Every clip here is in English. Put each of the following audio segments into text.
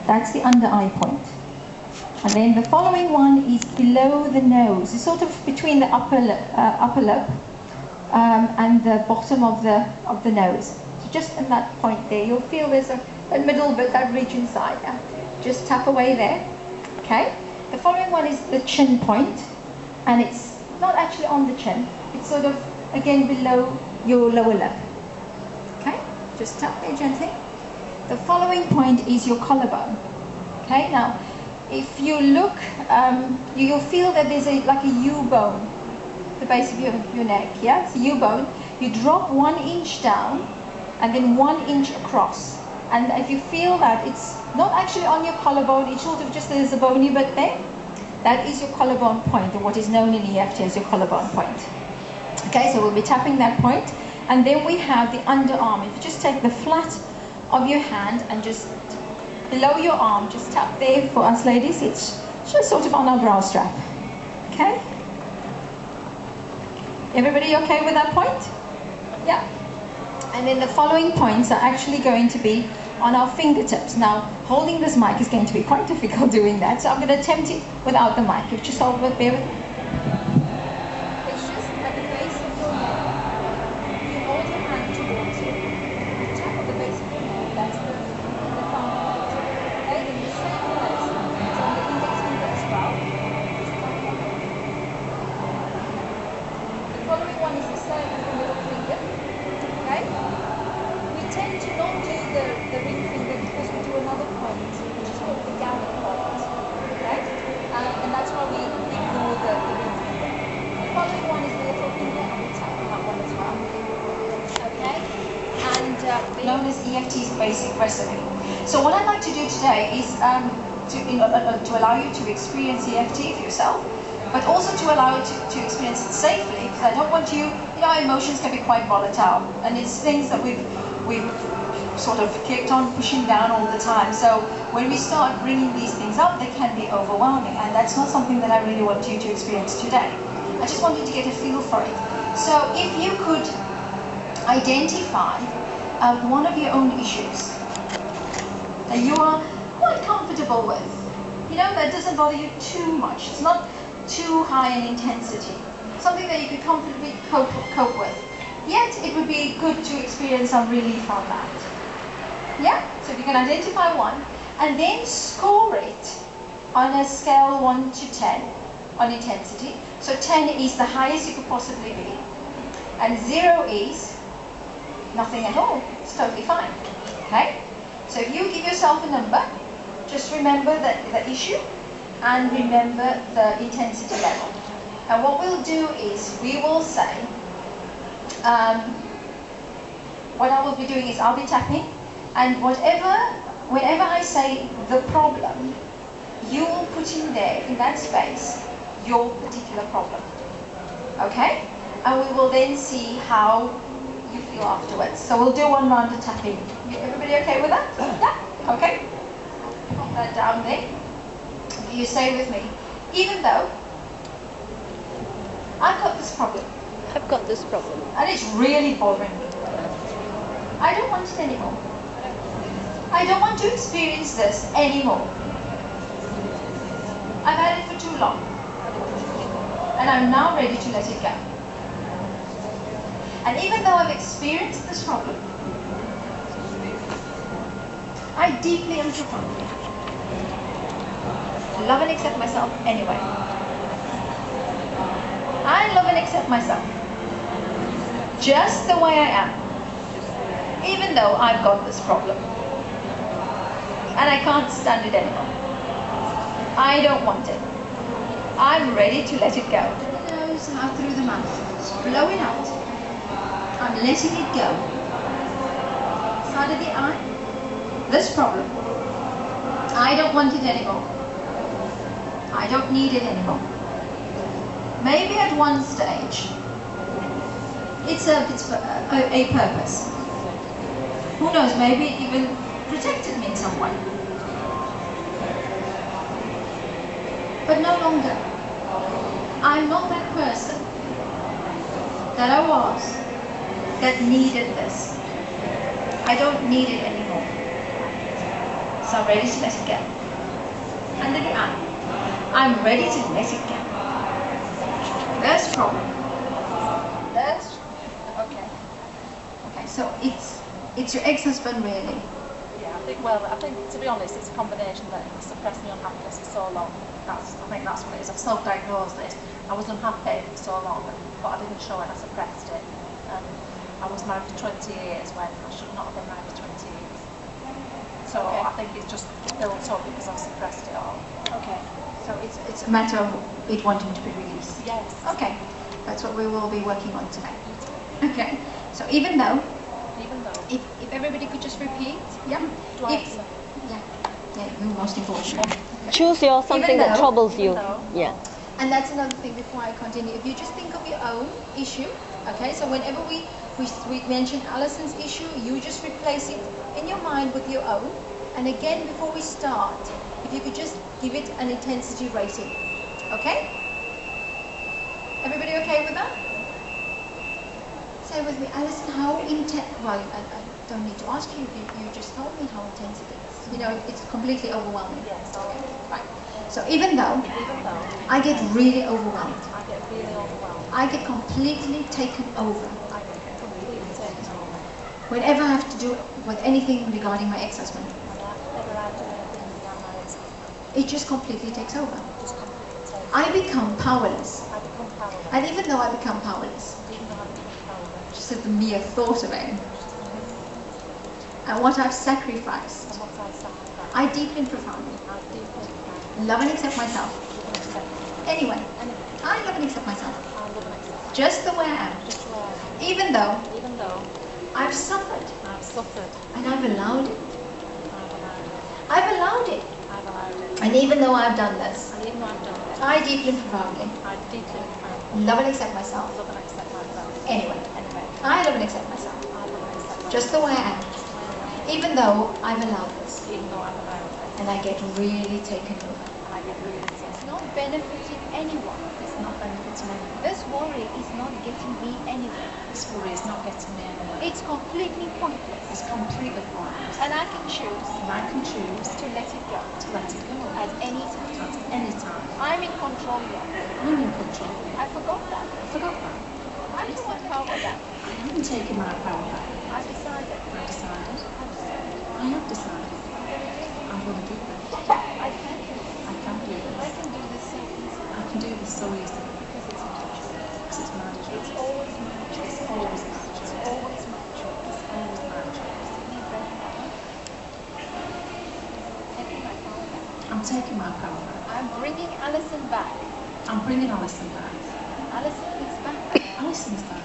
That's the under eye point. And then the following one is below the nose. It's sort of between the upper lip and the bottom of the nose. So just in that point there, you'll feel there's a middle bit, that ridge inside. Yeah? Just tap away there. Okay. The following one is the chin point, and it's not actually on the chin. It's sort of again below your lower lip. Okay. Just tap there gently. The following point is your collarbone. Okay. Now, if you look, you'll feel that there's like a U-bone, the base of your neck. Yeah, it's a U-bone. You drop 1 inch down, and then 1 inch across. And if you feel that it's not actually on your collarbone, it's sort of just there's a bony bit there. That is your collarbone point, or what is known in EFT as your collarbone point. Okay, so we'll be tapping that point. And then we have the underarm. If you just take the flat of your hand and just below your arm, just tap there for us ladies. It's just sort of on our brow strap. Okay? Everybody okay with that point? Yeah. And then the following points are actually going to be on our fingertips. Now, holding this mic is going to be quite difficult doing that, so I'm going to attempt it without the mic. If you just hold it, bear with me. It's just at the base of your neck. You hold your hand towards you. Tap at the base of your neck. That's the thumb point. Okay, then the same place. It's on the index finger as well. The following one is the same as the middle finger. Okay? We tend to not do the ring finger because we do another point, which is called the gamma point. Okay? And that's why we ignore the ring finger. The following one is the little finger, and we'll tap on that one as well. Okay? And known as EFT's basic recipe. So what I'd like to do today is to allow you to experience EFT for yourself, but also to allow you to experience it safely, because I don't want you know, our emotions can be quite volatile, and it's things that we've sort of kept on pushing down all the time. So when we start bringing these things up, they can be overwhelming, and that's not something that I really want you to experience today. I just want you to get a feel for it. So if you could identify one of your own issues that you are quite comfortable with, you know, that doesn't bother you too much. It's not too high in intensity. Something that you could comfortably cope with. Yet, it would be good to experience some relief from that. Yeah? So if you can identify one, and then score it on a scale 1 to 10 on intensity. So 10 is the highest you could possibly be, and 0 is nothing at all. It's totally fine. Okay? So if you give yourself a number, just remember the issue, and remember the intensity level. And what we'll do is we will say, what I will be doing is I'll be tapping, and whenever I say the problem, you will put in there, in that space, your particular problem. Okay? And we will then see how you feel afterwards. So we'll do one round of tapping. Everybody okay with that? Yeah? Okay? Pop that down there. You say with me, even though I've got this problem. I've got this problem. And it's really bothering me. I don't want it anymore. I don't want to experience this anymore. I've had it for too long. And I'm now ready to let it go. And even though I've experienced this problem, I deeply and profoundly love and accept myself anyway. I love and accept myself just the way I am, even though I've got this problem and I can't stand it anymore. I don't want it. I'm ready to let it go. Through the nose, out through the mouth. Just blow it out. I'm letting it go. Side of the eye. This problem. I don't want it anymore. I don't need it anymore. Maybe at one stage it served a purpose. Who knows, maybe it even protected me in some way. But no longer. I'm not that person that I was that needed this. I don't need it anymore. So I'm ready to let it go. Under the eye. I'm ready to let it go. First problem. That's okay. Okay, so it's your ex-husband really. Yeah, I think to be honest, it's a combination that suppressed my unhappiness for so long. I think that's what it is. I've self-diagnosed it. I was unhappy for so long, but I didn't show it. I suppressed it. I was married for 20 years when I should not have been married for 20 years. So okay. I think it's just built up because I've suppressed it all. Okay. So it's a matter of it wanting to be released. Yes. Okay. That's what we will be working on today. Okay. So even though if everybody could just repeat, yeah. Yeah, you're most important. Choose your something that troubles you. Yeah. And that's another thing before I continue. If you just think of your own issue, okay, so whenever we mention Alison's issue, you just replace it in your mind with your own. And again, before we start, if you could just give it an intensity rating, okay? Everybody okay with that? Say with me, Alison, how intense, well, I don't need to ask you, you just told me how intense it is. You know, it's completely overwhelming. Yes. Okay, fine. So even though I get really overwhelmed, I get completely taken over. Whenever I have to do with anything regarding my ex-husband, it just completely takes over. I become powerless. And even though I become powerless, just at the mere thought of it, and what I've sacrificed, I deeply and profoundly love and accept myself. Anyway, I love and accept myself. Just the way I am. Even though I've suffered. And I've allowed it. I've allowed it. And even though I've done this, I deeply and profoundly love and accept myself. Anyway, I love and accept myself. Just the way I am. Even though I've allowed this. And I get really taken over. It's not benefiting anyone. It's not benefiting anyone. This worry is not getting me anywhere. This worry is not getting me anywhere. It's completely pointless. It's completely pointless. And I can choose. And I can choose to let it go. To let it go. At any time. At any time. I'm in control now. I'm in control. I forgot that. I forgot that. I just want power back. I haven't taken my power back. I decided. I have decided. I'm going to do that. I can do this. I can do this. I can do this so easily. I can do this so easily. Because it's my choice. Because it's my choice. It's always my choice. It's always my choice. It's always my choice. It's always my choice. Taking my power back. I'm taking my power back. I'm bringing Alison back. I'm bringing Alison back. Alison is back. Alison's back.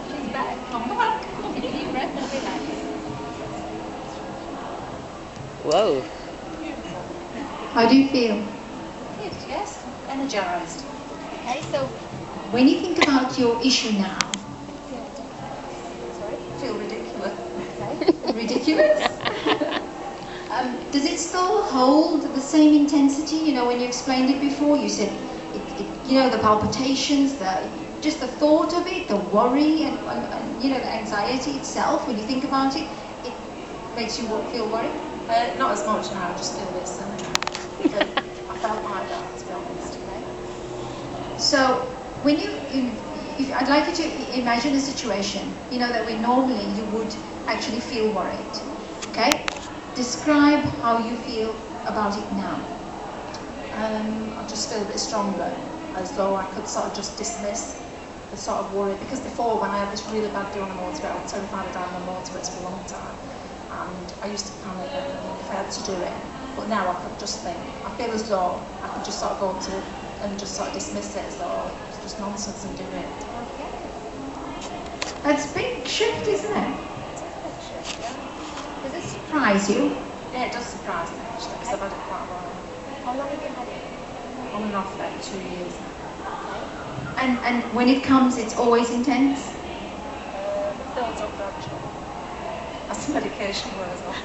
She's back. I'm back. Deep breath and relax. Whoa. How do you feel? Good, yes. Energized. Okay, so When you think about your issue now, Feel ridiculous. ridiculous? Does it still hold the same intensity? You know, when you explained it before, you said, you know, the palpitations, just the thought of it, the worry, and you know, the anxiety itself. When you think about it, it makes you feel worried. Not as much now. I just feel this. I felt like that, to be honest. So, when I'd like you to imagine a situation, you know, that when normally you would actually feel worried. Okay? Describe how you feel about it now. I just feel a bit stronger, as though I could sort of just dismiss the sort of worry. Because before, when I had this really bad day on a motorbike, I was terrified of driving on motorbikes for a long time. And I used to panic if I had to do it. But now I could just think, I feel as though I could just sort of go to and just sort of dismiss it as though it's just nonsense and do it. That's a big shift, isn't it? Does it surprise you? Yeah, it does surprise me actually, because I've had it quite a while. how long have you had it? On and off like 2 years now. And when it comes, it's always intense? Builds up gradually. As the medication wears off.